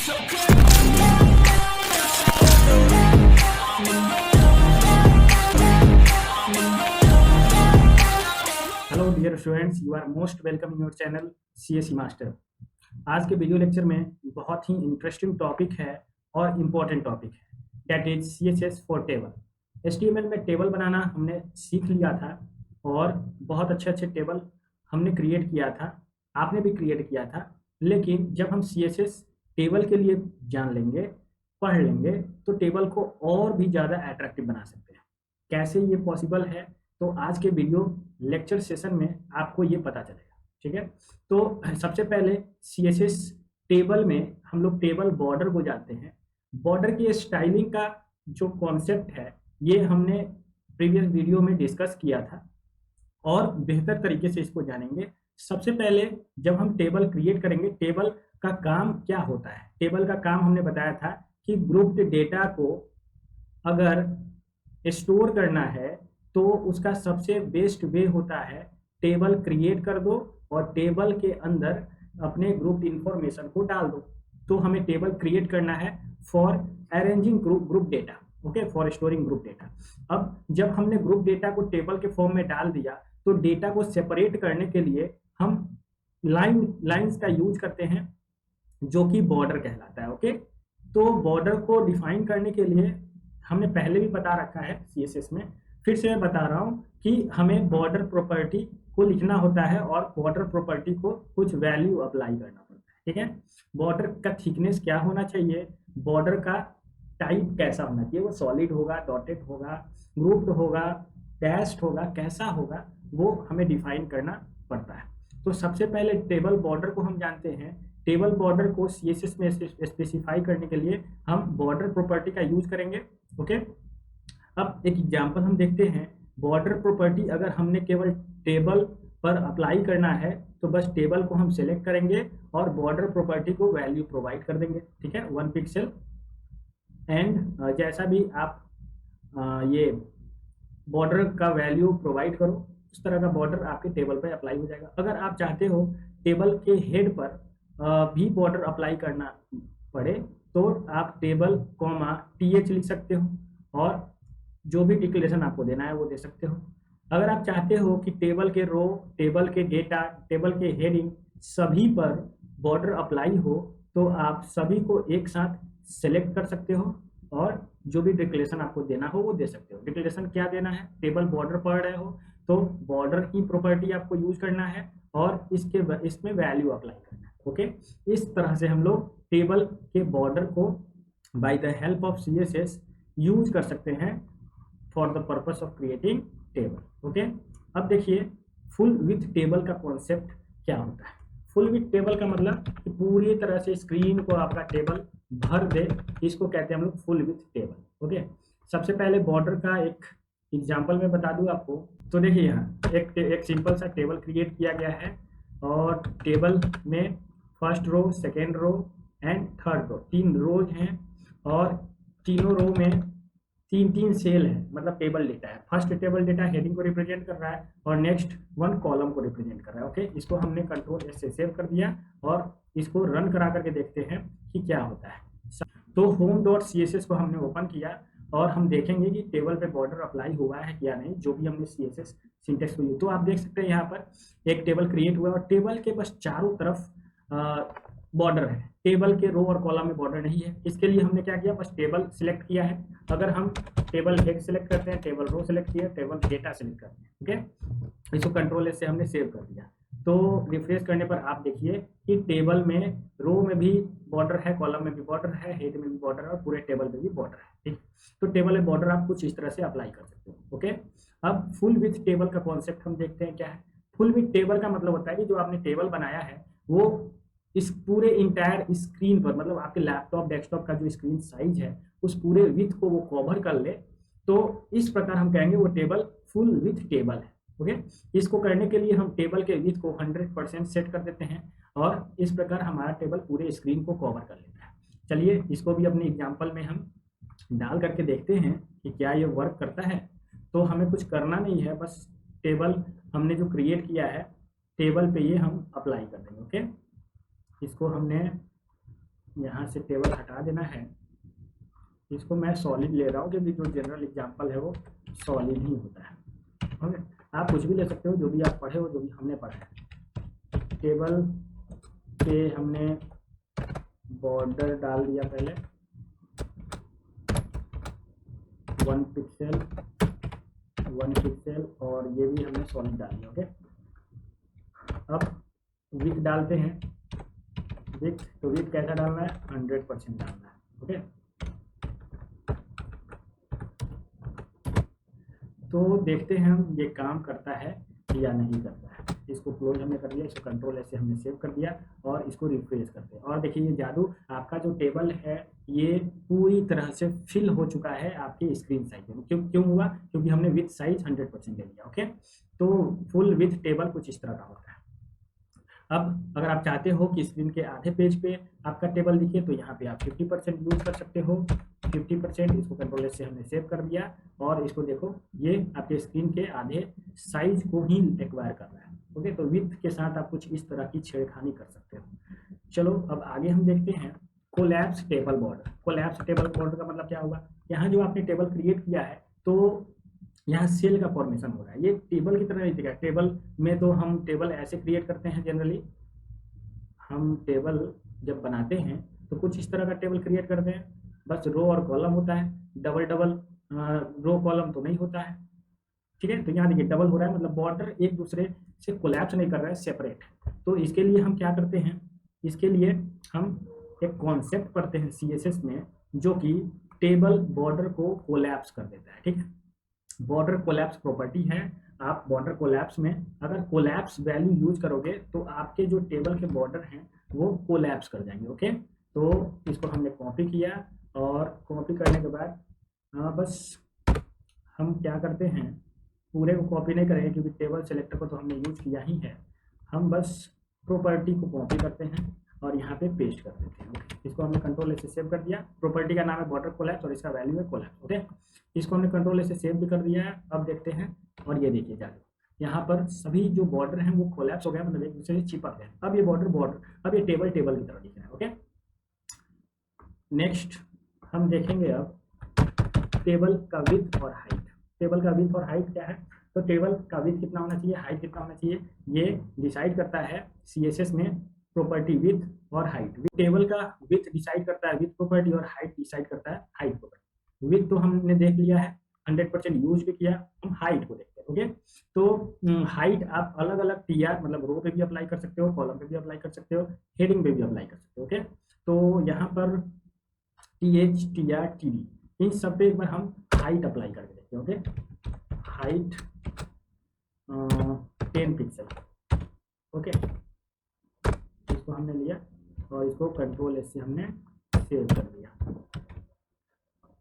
Hello dear students, you are most welcome in your channel CSE master. आज के video lecture में बहुत ही interesting topic है और इम्पोर्टेंट टॉपिक है, that is CSS for table. HTML में टेबल बनाना हमने सीख लिया था और बहुत अच्छे अच्छे टेबल हमने क्रिएट किया था, आपने भी क्रिएट किया था। लेकिन जब हम सीएसएस टेबल के लिए जान लेंगे, पढ़ लेंगे, तो टेबल को और भी ज़्यादा अट्रैक्टिव बना सकते हैं। कैसे ये पॉसिबल है, तो आज के वीडियो लेक्चर सेशन में आपको ये पता चलेगा। ठीक है, तो सबसे पहले सीएसएस टेबल में हम लोग टेबल बॉर्डर को जानते हैं। बॉर्डर की स्टाइलिंग का जो कॉन्सेप्ट है ये हमने प्रीवियस वीडियो में डिस्कस किया था और बेहतर तरीके से इसको जानेंगे। सबसे पहले जब हम टेबल क्रिएट करेंगे, टेबल का काम क्या होता है। टेबल का काम हमने बताया था कि ग्रुप्ड डेटा को अगर स्टोर करना है तो उसका सबसे बेस्ट वे होता है टेबल क्रिएट कर दो और टेबल के अंदर अपने ग्रुप इंफॉर्मेशन को डाल दो। तो हमें टेबल क्रिएट करना है for arranging group data, okay, for storing group data. अब जब हमने ग्रुप डेटा को टेबल के फॉर्म में डाल दिया तो डेटा को सेपरेट करने के लिए हम लाइंस का यूज करते हैं जो कि बॉर्डर कहलाता है। ओके, तो बॉर्डर को डिफाइन करने के लिए हमने पहले भी बता रखा है सीएसएस में, फिर से मैं बता रहा हूं कि हमें बॉर्डर प्रॉपर्टी को लिखना होता है और बॉर्डर प्रॉपर्टी को कुछ वैल्यू अप्लाई करना पड़ता है। ठीक है, बॉर्डर का थिकनेस क्या होना चाहिए, बॉर्डर का टाइप कैसा होना चाहिए, वो सॉलिड होगा, डॉटेड होगा, ग्रुप्ड होगा, डैश्ड होगा, कैसा होगा, वो हमें डिफाइन करना पड़ता है। तो सबसे पहले टेबल बॉर्डर को हम जानते हैं। टेबल बॉर्डर को सीएसएस में स्पेसिफाई करने के लिए हम बॉर्डर प्रॉपर्टी का यूज करेंगे। ओके, अब एक एग्जांपल हम देखते हैं। बॉर्डर प्रॉपर्टी अगर हमने केवल टेबल पर अप्लाई करना है तो बस टेबल को हम सेलेक्ट करेंगे और बॉर्डर प्रॉपर्टी को वैल्यू प्रोवाइड कर देंगे। ठीक है, 1 पिक्सल एंड जैसा भी आप ये बॉर्डर का वैल्यू प्रोवाइड करो उस तरह का बॉर्डर आपके टेबल पर अप्लाई हो जाएगा। अगर आप चाहते हो टेबल के हेड पर भी बॉर्डर अप्लाई करना पड़े तो आप टेबल कॉमा टीएच लिख सकते हो और जो भी डिक्लेरेशन आपको देना है वो दे सकते हो। अगर आप चाहते हो कि टेबल के रो, टेबल के डेटा, टेबल के हेडिंग सभी पर बॉर्डर अप्लाई हो तो आप सभी को एक साथ सेलेक्ट कर सकते हो और जो भी डिक्लेरेशन आपको देना हो वो दे सकते हो। डिक्लेरेशन क्या देना है, टेबल बॉर्डर पढ़ रहे हो तो बॉर्डर की प्रॉपर्टी आपको यूज करना है और इसमें वैल्यू अप्लाई करना है। ओके, इस तरह से हम लोग टेबल के बॉर्डर को by the help of CSS use कर सकते हैं for the purpose of creating table. Okay, अब देखिए फुल विथ टेबल का कॉन्सेप्ट क्या होता है। फुल विथ टेबल का मतलब कि पूरी तरह से स्क्रीन को आपका टेबल भर दे, इसको कहते हैं हम लोग फुल विथ टेबल। ओके, सबसे पहले बॉर्डर का एक एग्जांपल मैं बता दूं आपको। तो देखिए यहाँ एक सिंपल सा टेबल क्रिएट किया गया है और टेबल में first row, second row and third row, 3 rows हैं और तीनों रो में 3 सेल है, मतलब टेबल डेटा है। फर्स्ट टेबल डेटा हेडिंग को रिप्रेजेंट कर रहा है और नेक्स्ट 1 कॉलम को रिप्रेजेंट कर रहा है। ओके, इसको हमने कंट्रोल एस से सेव कर दिया और इसको रन करा करके देखते हैं कि क्या होता है। तो home.css को हमने ओपन किया और हम देखेंगे कि टेबल पे बॉर्डर अप्लाई हुआ है क्या नहीं, जो भी हमने सीएसएस सिंटेक्स को यूज। तो आप देख सकते हैं यहाँ पर एक टेबल क्रिएट हुआ और टेबल के बस चारों तरफ बॉर्डर है, टेबल के रो और कॉलम में बॉर्डर नहीं है। इसके लिए हमने क्या किया, बस टेबल सिलेक्ट किया है। अगर हम टेबल हेड सेलेक्ट करते हैं, टेबल रो सेलेक्ट किया, टेबल डेटा सेलेक्ट करते हैं। ओके, इसको कंट्रोल एस से हमने सेव कर दिया। तो रिफ्रेश करने पर आप देखिए कि टेबल में रो में भी बॉर्डर है, कॉलम में भी बॉर्डर है, हेड में भी बॉर्डर है और पूरे टेबल में भी बॉर्डर है। ठीक, तो टेबल में बॉर्डर आप कुछ इस तरह से अप्लाई कर सकते हो। ओके, अब फुल विथ टेबल का कॉन्सेप्ट हम देखते हैं क्या है। फुल विथ टेबल का मतलब होता है कि जो आपने टेबल बनाया है वो इस पूरे इंटायर स्क्रीन पर, मतलब आपके लैपटॉप डेस्कटॉप का जो स्क्रीन साइज है उस पूरे विथ को वो कवर कर ले, तो इस प्रकार हम कहेंगे वो टेबल फुल विथ टेबल है। ओके, इसको करने के लिए हम टेबल के विथ को 100% सेट कर देते हैं और इस प्रकार हमारा टेबल पूरे स्क्रीन को कवर कर लेता है। चलिए इसको भी अपने एग्जाम्पल में हम डाल करके देखते हैं कि क्या ये वर्क करता है। तो हमें कुछ करना नहीं है, बस टेबल हमने जो क्रिएट किया है टेबल पे ये हम अप्लाई कर देंगे। ओके, इसको हमने यहाँ से टेबल हटा देना है। इसको मैं सॉलिड ले रहा हूँ क्योंकि जो जनरल एग्जाम्पल है वो सॉलिड ही होता है। ओके, आप कुछ भी ले सकते हो, जो भी आप पढ़े हो, जो भी हमने पढ़ा है। टेबल पे हमने बॉर्डर डाल दिया पहले 1 पिक्सल 1 पिक्सल, और ये भी हमने सॉलिड डाल दिया। ओके, अब विड्थ डालते हैं। विड्थ, तो विड्थ कैसा डालना है? 100% डालना है। ओके, तो देखते हैं हम ये काम करता है या नहीं करता है। इसको क्लोज हमने कर दिया, इसको कंट्रोल ऐसे हमने सेव कर दिया और इसको रिफ्रेश करते हैं। और देखिए ये जादू, आपका जो टेबल है ये पूरी तरह से फिल हो चुका है आपके स्क्रीन साइज में। क्यों हुआ? क्योंकि हमने विथ साइज 100% ले लिया। ओके, तो फुल विथ टेबल कुछ इस तरह का होता है। अब अगर आप चाहते हो कि स्क्रीन के आधे पेज पे आपका टेबल दिखे तो यहाँ पे आप 50% यूज कर सकते हो। 50%, इसको कंट्रोल से हमने सेव कर दिया और इसको देखो ये आपके स्क्रीन के आधे साइज को ही एक्वायर कर रहा है। ओके, तो विथ के साथ आप कुछ इस तरह की छेड़खानी कर सकते हो। चलो अब आगे हम देखते हैं collapse table border. Collapse table border का मतलब क्या होगा? यहाँ जो आपने टेबल क्रिएट किया है तो यहाँ सेल का फॉर्मेशन हो रहा है। ये टेबल की तरह नहीं दिखा। टेबल में तो हम टेबल ऐसे क्रिएट करते हैं जनरली, हम टेबल जब बनाते हैं तो कुछ इस तरह का टेबल क्रिएट करते हैं, बस रो और कॉलम होता है। डबल डबल रो कॉलम तो नहीं होता है। ठीक है, तो यहाँ देखिए डबल हो रहा है, मतलब बॉर्डर एक दूसरे से कोलैप्स नहीं कर रहा है, सेपरेट। तो इसके लिए हम क्या करते हैं? इसके लिए हम एक कॉन्सेप्ट पढ़ते हैं CSS में जो कि टेबल बॉर्डर को कोलैप्स कर देता है। ठीक है, बॉर्डर कोलैप्स प्रॉपर्टी है। आप बॉर्डर कोलैप्स में अगर कोलैप्स वैल्यू यूज करोगे तो आपके जो टेबल के बॉर्डर हैं वो कोलैप्स कर जाएंगे। ओके, तो इसको हमने कॉपी किया और कॉपी करने के बाद बस हम क्या करते हैं, पूरे को कॉपी नहीं करेंगे क्योंकि टेबल सेलेक्टर को तो हमने यूज किया ही है। हम बस प्रॉपर्टी को कॉपी करते हैं और यहाँ पे पेस्ट कर देते हैं। ओके, इसको हमने कंट्रोल से सेव कर दिया। प्रॉपर्टी का नाम है बॉर्डर कोलैप्स और इसका वैल्यू है कोलैप्स। ओके, इसको हमने कंट्रोल से सेव भी कर दिया है। अब देखते हैं और ये देखिए जाके यहाँ पर सभी जो बॉर्डर हैं वो कोलैप्स हो गया, मतलब एक दूसरे से चिपक गए। अब ये बॉर्डर अब ये टेबल की तरह दिख रहा है। ओके, नेक्स्ट हम देखेंगे अब टेबल का विड्थ और हाइट। टेबल का विड्थ और हाइट क्या है? तो टेबल का विड्थ कितना होना चाहिए, हाइट कितना होना चाहिए, ये डिसाइड करता है CSS में प्रॉपर्टी विड्थ और हाइट। टेबल का विड्थ डिसाइड करता है विड्थ प्रॉपर्टी और हाइट डिसाइड करता है हाइट प्रॉपर्टी। विड्थ तो हमने देख लिया है, 100% यूज भी किया। हम हाइट को देखते हैं। ओके, तो हाइट आप अलग अलग TR मतलब रो पे भी अप्लाई कर सकते हो, कॉलम पे भी अप्लाई कर सकते हो, हेडिंग पे भी अप्लाई कर सकते हो। ओके, तो यहाँ पर TH TR TD इन सब पे एक बार हम हाइट अप्लाई करके देखते हैं। Okay, height 10 pixel. ओके, इसको हमने लिया और इसको कंट्रोल से हमने सेव कर दिया।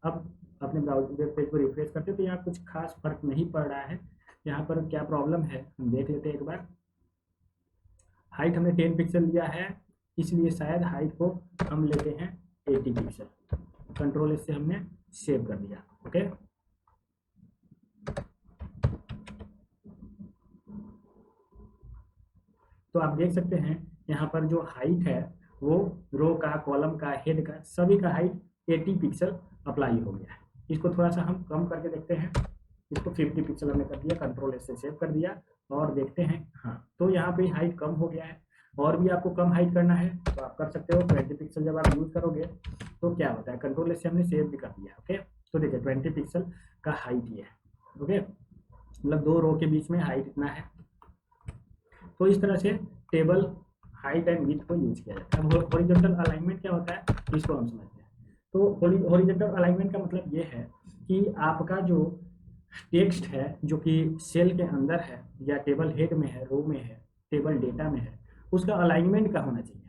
अब अपने ब्राउज़र वेब पेज को रिफ्रेश करते तो यहाँ कुछ खास फर्क नहीं पड़ रहा है। यहाँ पर क्या प्रॉब्लम है हम देख लेते हैं एक बार। हाइट हमने 10 पिक्सल लिया है, इसलिए शायद हाइट को हम लेते हैं 80 पिक्सल। कंट्रोल से हमने सेव कर दिया। ओके, तो आप देख सकते हैं यहाँ पर जो हाइट है वो रो का, कॉलम का, हेड का, सभी का हाइट 80 पिक्सल अप्लाई हो गया है। इसको थोड़ा सा हम कम करके देखते हैं। इसको 50 पिक्सल हमने कर दिया, कंट्रोल से सेव कर दिया और देखते हैं। हाँ, तो यहाँ पे हाइट कम हो गया है। और भी आपको कम हाइट करना है तो आप कर सकते हो। 20 पिक्सल जब आप यूज करोगे तो क्या होता है, कंट्रोल से हमने सेव भी कर दिया। ओके, तो देखिए 20 पिक्सल का हाइट ये है। ओके, मतलब 2 रो के बीच में हाइट इतना है। तो इस तरह से टेबल हाइट एंड विड्थ को यूज किया जाता है। अब हॉरिजॉन्टल अलाइनमेंट क्या होता है इसको हम समझते हैं। तो हॉरिजॉन्टल अलाइनमेंट का मतलब ये है कि आपका जो टेक्स्ट है जो कि सेल के अंदर है या टेबल हेड में है, रो में है, टेबल डेटा में है, उसका अलाइनमेंट का होना चाहिए।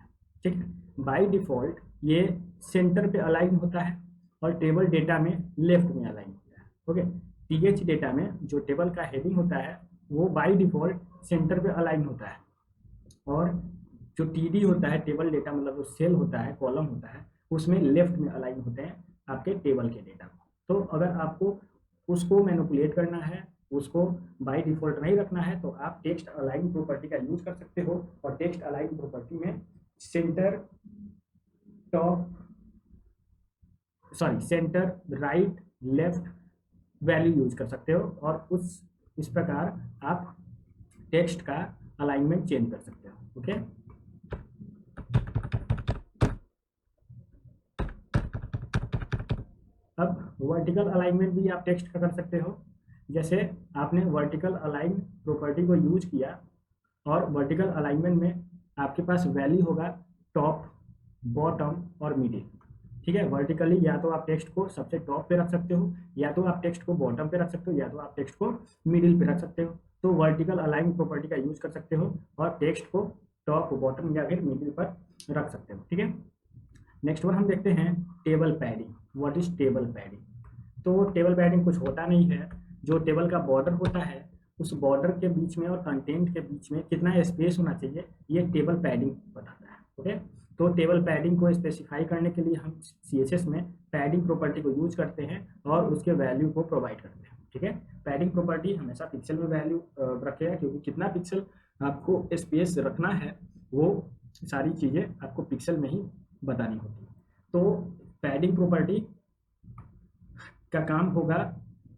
ठीक, बाय डिफॉल्ट ये सेंटर पे अलाइन होता है और टेबल डेटा में लेफ्ट में अलाइन होता है। ओके, TH डेटा में जो टेबल का हेडिंग होता है वो बाय डिफॉल्ट सेंटर पे अलाइन होता है और जो TD होता है, टेबल डेटा मतलब जो सेल होता है, कॉलम होता है, उसमें लेफ्ट में अलाइन होते हैं आपके टेबल के डेटा को। तो अगर आपको उसको मैनिपुलेट करना है, उसको बाय डिफॉल्ट नहीं रखना है तो आप टेक्स्ट अलाइन प्रॉपर्टी का यूज कर सकते हो और टेक्स्ट अलाइन प्रॉपर्टी में centre top centre, right, left value use कर सकते हो और इस प्रकार आप टेक्स्ट का अलाइनमेंट चेंज कर सकते हो। ओके, अब वर्टिकल अलाइनमेंट भी आप टेक्स्ट का कर सकते हो। जैसे आपने वर्टिकल अलाइन प्रॉपर्टी को यूज किया और वर्टिकल अलाइनमेंट में आपके पास वैल्यू होगा टॉप, बॉटम और मिडिल। ठीक है, वर्टिकली या तो आप टेक्स्ट को सबसे टॉप पे रख सकते हो, या तो आप टेक्स्ट को बॉटम पे रख सकते हो, या तो आप टेक्स्ट को मिडिल पे रख सकते हो। तो वर्टिकल अलाइन प्रॉपर्टी का यूज कर सकते हो और टेक्स्ट को टॉप, बॉटम या फिर मिडिल पर रख सकते हो। ठीक है, नेक्स्ट वन हम देखते हैं table padding. What is table padding? तो टेबल पैडिंग कुछ होता नहीं है, जो टेबल का बॉर्डर होता है उस बॉर्डर के बीच में और कंटेंट के बीच में कितना स्पेस होना चाहिए, ये टेबल पैडिंग बताता है। ओके, तो टेबल पैडिंग को स्पेसिफाई करने के लिए हम CSS में पैडिंग प्रॉपर्टी को यूज करते हैं और उसके वैल्यू को प्रोवाइड करते हैं। ठीक है, पैडिंग प्रॉपर्टी हमेशा पिक्सल में वैल्यू रखेगा, क्योंकि कितना पिक्सल आपको स्पेस रखना है वो सारी चीज़ें आपको पिक्सल में ही बतानी होती है। तो पैडिंग प्रॉपर्टी का काम होगा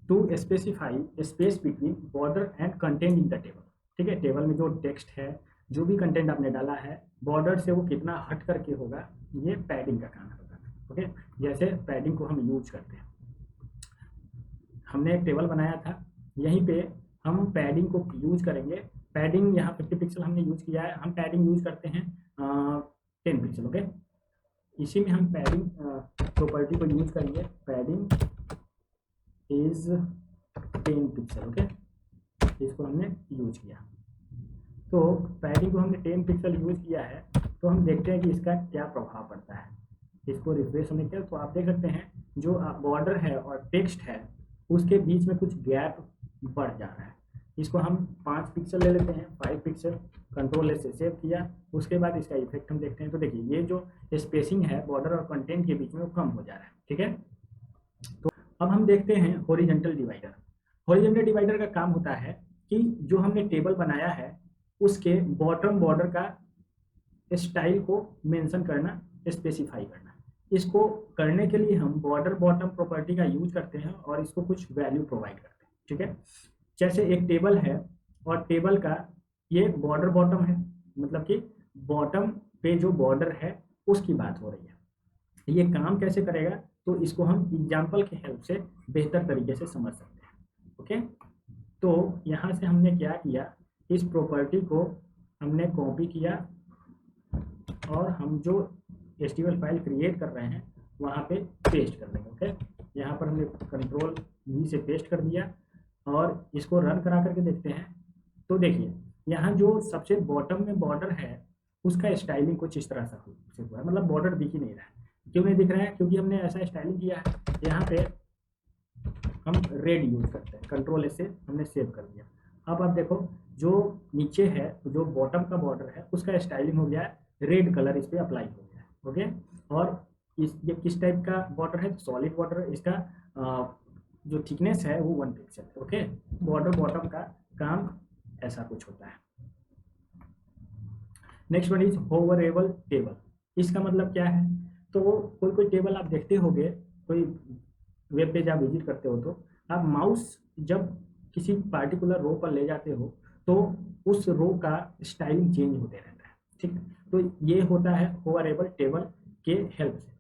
to specify space between border and content in the table. ठीक है, टेबल में जो टेक्स्ट है, जो भी कंटेंट आपने डाला है, बॉर्डर से वो कितना हट करके होगा, ये पैडिंग का काम होगा। ओके, जैसे पैडिंग को हम यूज करते हैं, हमने एक टेबल बनाया था, यहीं पे हम पैडिंग को यूज करेंगे। पैडिंग यहाँ 50 पिक्सल हमने यूज किया है, हम पैडिंग यूज करते हैं 10 पिक्सल। ओके, इसी में हम पैडिंग प्रॉपर्टी को यूज करेंगे, पैडिंग इज 10 पिक्सल। ओके, इसको हमने यूज किया। तो पैडिंग को हमने 10 पिक्सल यूज किया है, तो हम देखते हैं कि इसका क्या प्रभाव पड़ता है। इसको रिफ्रेश होने के, तो आप देख सकते हैं जो बॉर्डर है और टेक्स्ट है उसके बीच में कुछ गैप बढ़ जा रहा है। इसको हम 5 पिक्सल ले लेते हैं, 5 पिक्सल, कंट्रोल से सेव किया। उसके बाद इसका इफेक्ट हम देखते हैं, तो देखिए ये जो स्पेसिंग है बॉर्डर और कंटेंट के बीच में वो कम हो जा रहा है। ठीक है, तो अब हम देखते हैं हॉरिजॉन्टल डिवाइडर। हॉरिजॉन्टल डिवाइडर का काम होता है कि जो हमने टेबल बनाया है उसके बॉटम बॉर्डर का स्टाइल को मेंशन करना, स्पेसिफाई करना। इसको करने के लिए हम बॉर्डर बॉटम प्रॉपर्टी का यूज करते हैं और इसको कुछ वैल्यू प्रोवाइड करते हैं। ठीक है, जैसे एक टेबल है और टेबल का ये बॉर्डर बॉटम है, मतलब कि बॉटम पे जो बॉर्डर है उसकी बात हो रही है। ये काम कैसे करेगा, तो इसको हम एग्जाम्पल के हेल्प से बेहतर तरीके से समझ सकते हैं। ओके, तो यहाँ से हमने क्या किया, इस प्रॉपर्टी को हमने कॉपी किया और हम जो HTML फाइल क्रिएट कर रहे हैं वहाँ पे पेस्ट कर देंगे। ओके, यहाँ पर हमने कंट्रोल V से पेस्ट कर दिया और इसको रन करा करके देखते हैं। तो देखिए यहाँ जो सबसे बॉटम में बॉर्डर है उसका स्टाइलिंग कुछ इस तरह से हुआ है, मतलब बॉर्डर दिख ही नहीं रहा है। क्यों नहीं दिख रहा है? क्योंकि हमने ऐसा स्टाइलिंग किया है, यहाँ पे हम रेड यूज करते हैं, कंट्रोल से हमने सेव कर दिया। अब आप देखो जो नीचे है, जो बॉटम का बॉर्डर है उसका स्टाइलिंग हो गया है, रेड कलर इस पर अप्लाई हो गया है। ओके, और ये किस टाइप का बॉर्डर है? Solid border. इसका जो थिकनेस है वो 1 पिक्सल है। ओके, बॉर्डर बॉटम का काम ऐसा कुछ होता है। Next one is hoverable table. इसका मतलब क्या है? तो कोई टेबल आप देखते होगे, कोई वेब पेज आप विजिट करते हो तो आप माउस जब किसी पार्टिकुलर रो पर ले जाते हो तो उस रो का स्टाइलिंग चेंज होते रहता है। ठीक, तो ये होता है होवरेबल टेबल के हेल्प से।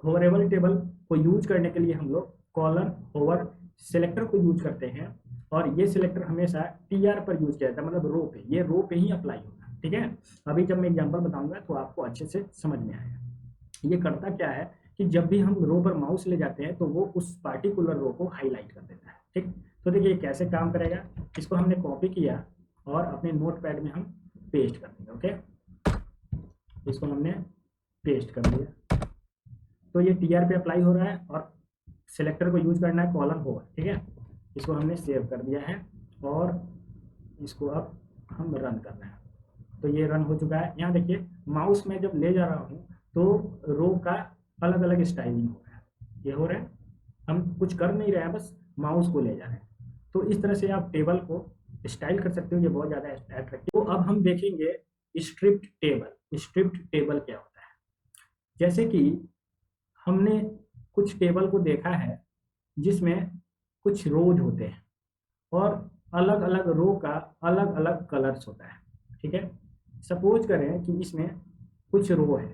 होवरेबल टेबल को यूज करने के लिए हम लोग कॉलर होवर सेलेक्टर को यूज करते हैं और ये सिलेक्टर हमेशा TR पर यूज किया जाता है, मतलब रो पे, ये रो पे ही अप्लाई होगा। ठीक है, अभी जब मैं एग्जांपल बताऊंगा तो आपको अच्छे से समझ में आएगा। ये करता क्या है कि जब भी हम रो पर माउस ले जाते हैं तो वो उस पार्टिकुलर रो को हाईलाइट कर देता है। ठीक, तो देखिए कैसे काम करेगा। इसको हमने कॉपी किया और अपने नोटपैड में हम पेस्ट कर देंगे। ओके, इसको हमने पेस्ट कर दिया, तो ये TR पे अप्लाई हो रहा है और सिलेक्टर को यूज करना है कॉलम होवर। ठीक है, इसको हमने सेव कर दिया है और इसको अब हम रन कर रहे हैं, तो ये रन हो चुका है। यहाँ देखिए माउस में जब ले जा रहा हूँ तो रो का अलग अलग स्टाइलिंग हो रहा है, ये हो रहा है, हम कुछ कर नहीं रहे हैं, बस माउस को ले जा रहे हैं। तो इस तरह से आप टेबल को स्टाइल कर सकते हो, ये बहुत ज़्यादा अट्रैक्टिव। तो अब हम देखेंगे स्ट्रिप्ड टेबल। स्ट्रिप्ड टेबल क्या होता है? जैसे कि हमने कुछ टेबल को देखा है जिसमें कुछ रोज होते हैं और अलग अलग रो का अलग अलग कलर्स होता है, ठीक है। सपोज करें कि इसमें कुछ रो है,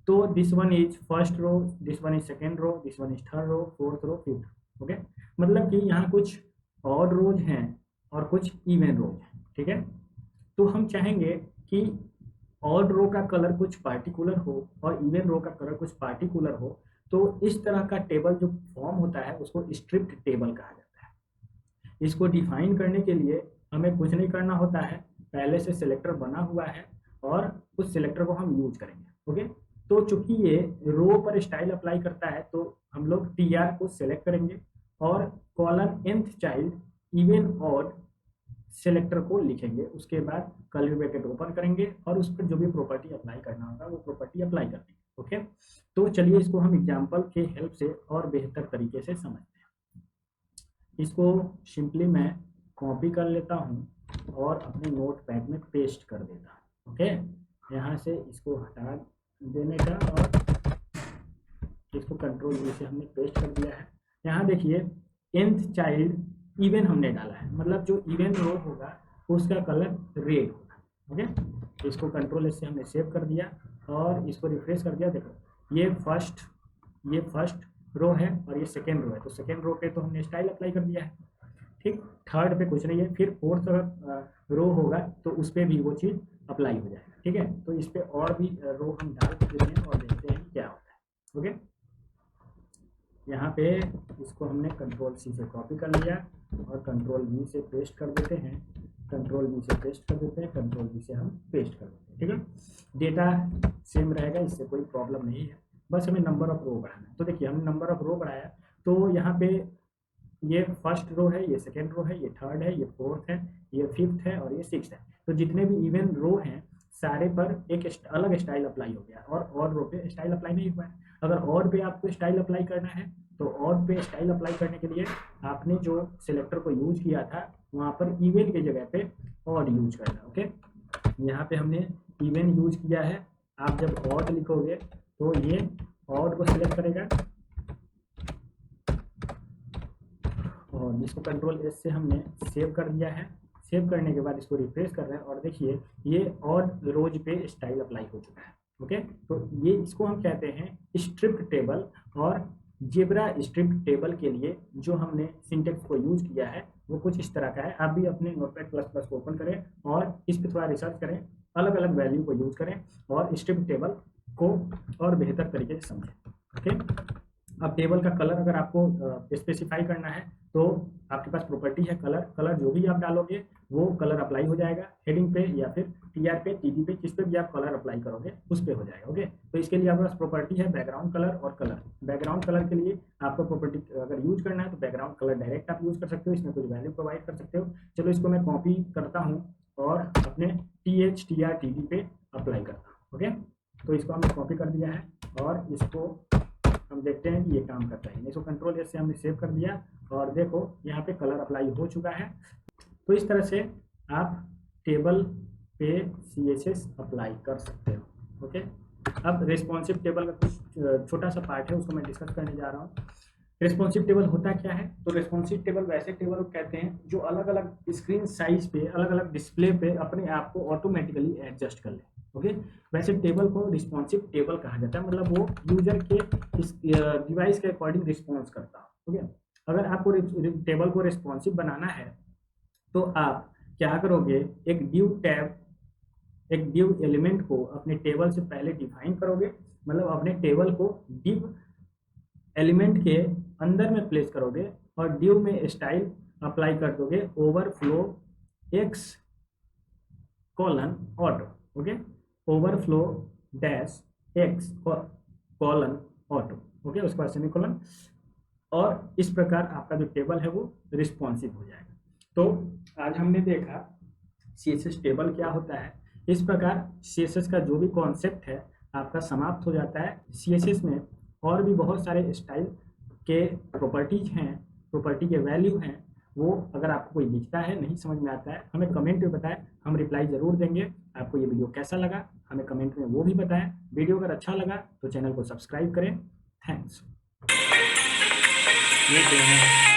तो this one is first row, this one is second row, this one is third row, fourth row, fifth. Okay, मतलब कि यहाँ कुछ ऑड रोज हैं और कुछ इवन रोज हैं, ठीक है। तो हम चाहेंगे कि ऑड रो का कलर कुछ पार्टिकुलर हो और इवन रो का कलर कुछ पार्टिकुलर हो, तो इस तरह का टेबल जो फॉर्म होता है उसको स्ट्रिप्ड टेबल कहा जाता है। इसको डिफाइन करने के लिए हमें कुछ नहीं करना होता है, पहले से सिलेक्टर बना हुआ है और उस सिलेक्टर को हम यूज करेंगे। ओके, तो चूंकि ये रो पर स्टाइल अप्लाई करता है तो हम लोग TR को सिलेक्ट करेंगे और colon nth child even odd selector को लिखेंगे, उसके बाद कर्ली ब्रैकेट ओपन करेंगे और उस पर जो भी प्रॉपर्टी अप्लाई करना होगा वो प्रॉपर्टी अप्लाई कर देंगे। ओके, तो चलिए इसको हम एग्जांपल के हेल्प से और बेहतर तरीके से समझते हैं। इसको सिंपली मैं कॉपी कर लेता हूं और अपने नोट पैड में पेस्ट कर देता हूं। ओके, यहाँ से इसको हटा देने का और इसको कंट्रोल V से हमने पेस्ट कर दिया है। यहाँ देखिए nth चाइल्ड इवन हमने डाला है, मतलब जो इवन रो होगा उसका कलर रेड होगा। ओके, इसको कंट्रोल S से हमने सेव कर दिया और इसको रिफ्रेश कर दिया। देखो ये फर्स्ट रो है और ये सेकेंड रो है, तो सेकेंड रो पे तो हमने स्टाइल अप्लाई कर दिया है, ठीक। थर्ड पे कुछ नहीं है, फिर फोर्थ अगर रो होगा तो उस पर भी वो चीज़ अप्लाई हो जाएगा, ठीक है। तो इस पर और भी रो हम डाल देते हैं और देखते हैं क्या होता है। ओके, यहाँ पे इसको हमने कंट्रोल C से कॉपी कर लिया और कंट्रोल V से पेस्ट कर देते हैं, कंट्रोल V से पेस्ट कर देते हैं, कंट्रोल V से हम पेस्ट कर देते हैं, ठीक है। डेटा सेम रहेगा, इससे कोई प्रॉब्लम नहीं है, बस हमें नंबर ऑफ रो बढ़ाना है। तो देखिए हमने नंबर ऑफ रो बढ़ाया, तो यहाँ पे ये फर्स्ट रो है, ये सेकेंड रो है, ये थर्ड है, ये फोर्थ है, ये फिफ्थ है और ये सिक्स्थ है। तो जितने भी इवन रो हैं सारे पर एक अलग स्टाइल अप्लाई हो गया और ऑड रो पे स्टाइल अप्लाई नहीं हुआ है। अगर ऑड पे आपको स्टाइल अप्लाई करना है तो ऑड पे स्टाइल अप्लाई करने के लिए आपने जो सिलेक्टर को यूज किया था वहाँ पर इवन की जगह पे ऑड यूज करना। ओके, यहाँ पे हमने इवन यूज किया है, आप जब ऑड लिखोगे तो ये ऑड को सिलेक्ट करेगा और इसको कंट्रोल S से हमने सेव कर दिया है। सेव करने के बाद इसको रिफ्रेश कर रहे हैं और देखिए ये ऑड रोज पे स्टाइल अप्लाई हो चुका है। ओके, तो ये इसको हम कहते हैं स्ट्रिप्ड टेबल। और जेब्रा स्ट्रिप्ड टेबल के लिए जो हमने सिंटेक्स को यूज किया है वो कुछ इस तरह का है। आप भी अपने नोटपैड प्लस प्लस को ओपन करें और इस पर थोड़ा रिसर्च करें, अलग अलग वैल्यू को यूज करें और स्ट्रिप्ड टेबल को और बेहतर तरीके से समझें। ओके, अब टेबल का कलर अगर आपको स्पेसिफाई करना है तो आपके पास प्रॉपर्टी है कलर जो भी आप डालोगे वो कलर अप्लाई हो जाएगा हेडिंग पे या फिर TR पे, TD पे, जिस पे भी आप कलर अप्लाई करोगे उस पे हो जाएगा। ओके, तो इसके लिए आपके पास प्रॉपर्टी है बैकग्राउंड कलर और कलर। बैकग्राउंड कलर के लिए आपको प्रॉपर्टी अगर यूज करना है तो बैकग्राउंड कलर डायरेक्ट आप यूज कर सकते हो, इसमें कुछ वैल्यू प्रोवाइड कर सकते हो। चलो इसको मैं कॉपी करता हूँ और अपने TH TR TD पे अप्लाई करता हूँ। ओके, तो इसको हमने कॉपी कर दिया है और इसको हम देखते हैं कि ये काम करता है। इसको कंट्रोल S से हमने सेव कर दिया और देखो यहाँ पे कलर अप्लाई हो चुका है। तो इस तरह से आप टेबल पे CSS अप्लाई कर सकते हो। ओके, अब रिस्पॉन्सिव टेबल का कुछ छोटा सा पार्ट है उसको मैं डिस्कस करने जा रहा हूँ। रिस्पॉन्सिव टेबल होता क्या है? तो रिस्पॉन्सिव टेबल वैसे टेबल कहते हैं जो अलग अलग स्क्रीन साइज पे, अलग अलग डिस्प्ले पे अपने आप को ऑटोमेटिकली एडजस्ट कर ले। ओके, वैसे टेबल को रिस्पॉन्सिव टेबल कहा जाता है, मतलब वो यूजर के डिवाइस के अकॉर्डिंग रिस्पॉन्स करता है। ओके, अगर आपको टेबल को रिस्पॉन्सिव बनाना है तो आप क्या करोगे, एक डिव एलिमेंट को अपने टेबल से पहले डिफाइन करोगे, मतलब अपने टेबल को डिव एलिमेंट के अंदर में प्लेस करोगे और डिव में स्टाइल अप्लाई कर दोगे overflow x colon auto. Okay, overflow dash x colon auto. Okay, उसके बाद सेमीकोलन, और इस प्रकार आपका जो टेबल है वो रिस्पॉन्सिव हो जाएगा। तो आज हमने देखा CSS टेबल क्या होता है। इस प्रकार CSS का जो भी कॉन्सेप्ट है आपका समाप्त हो जाता है। CSS में और भी बहुत सारे स्टाइल के प्रॉपर्टीज हैं, प्रॉपर्टी के वैल्यू हैं, वो अगर आपको कोई दिखता है, नहीं समझ में आता है, हमें कमेंट में बताएं, हम रिप्लाई ज़रूर देंगे। आपको ये वीडियो कैसा लगा हमें कमेंट में वो भी बताएं। वीडियो अगर अच्छा लगा तो चैनल को सब्सक्राइब करें। थैंक्स। ये क्या है?